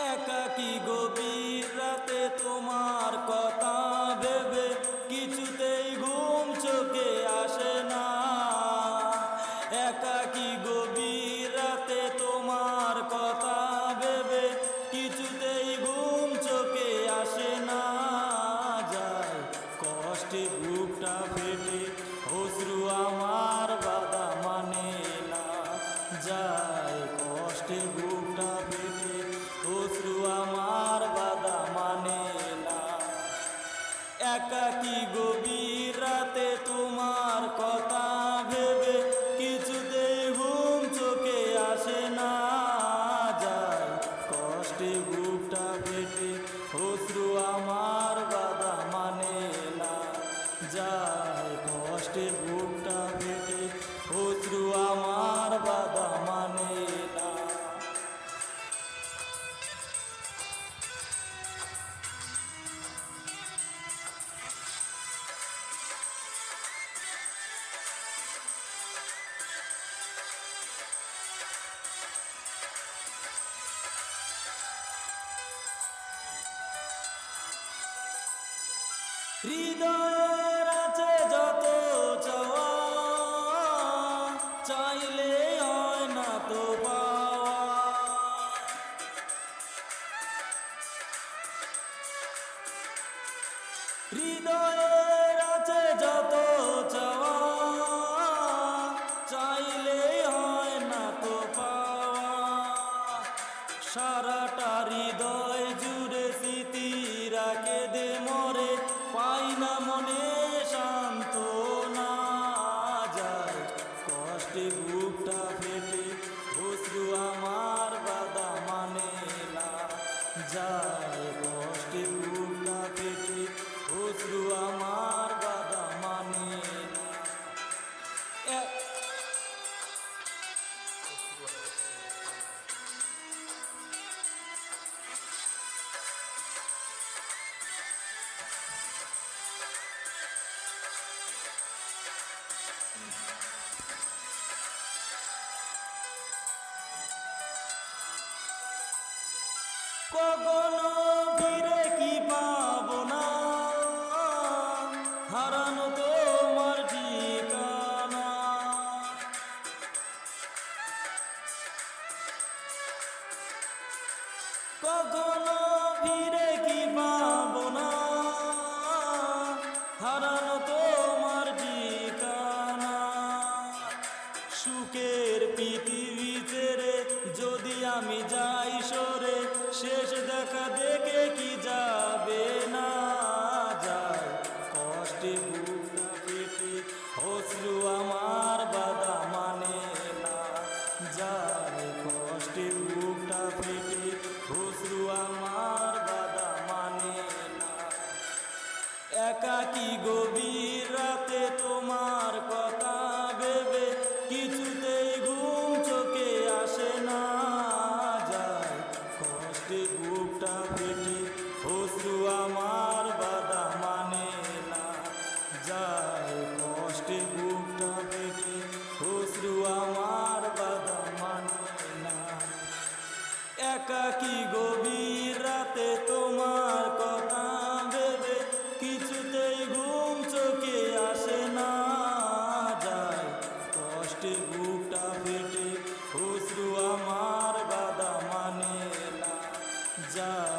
একাকী গভীর রাতে তোমার কথা ভেবে কিছুতেই ঘুম চোখে আসে না। একাকী গভীর রাতে তোমার কথা ভেবে কিছুতেই ঘুম চোখে আসে না। যায় কষ্টে বুকটা ফেটে অশ্রু আমার বাধা মানে না। যায় কষ্টে বুকটা ফেটে অশ্রু আমার বাধা মানে না। একাকী গভীর রাতে তোমার কথা ভেবে কিছুতেই ঘুম চোখে আসে না। যায় কষ্টে বুকটা ফেটে অশ্রু আমার বাধা মানে না। যায় কষ্টে বুকটা ফেটে অশ্রু আমার বাধা মানে না। হৃদয়ের আছে যত চাওয়া, চাইলে হয় না তো পাওয়া। হৃদয়ের আছে যত চাওয়া, চাইলে হয় না তো পাওয়া। সারাটা হৃদয় জুড়ে স্মৃতি রাখে দে মরে, পাই না মনে সান্ত্বনা। যায় কষ্টে বুকটা ফেটে অশ্রু আমার বাধা মানে না। যায় কষ্টে বুকটা ফেটে অশ্রু আমার বাধা মানে না। কখনো ফিরে কি পাবো না, হারানো তোমার ঠিকানা। কখনো ফিরে কি পাবো না, হারানো তোমার ঠিকানা। সুখের পৃথিবী ছেড়ে যদি আমি যাই সরে, শেষ দেখা দেখে কি যাবে না। যায় কষ্টে বুকটা ফেটে অশ্রু আমার বাধা মানে না। যায় কষ্টে বুকটা ফেটে অশ্রু আমার বাধা মানে না। একাকী গভীর রাতে তোমার কথা ভেবে কিছুতেই ঘুম চোখে আসে না। যায় কষ্টে বুকটা ফেটে অশ্রু আমার বাধা মানে না। যায় কষ্টে বুকটা ফেটে অশ্রু আমার বাধা মানে না। একাকী গভীর রাতে তোমার কথা ভেবে কিছুতেই ঘুম চোখে আসে না। যায় কষ্টে বুকটা ফেটে অশ্রু আমার বাধা মানে না। যায়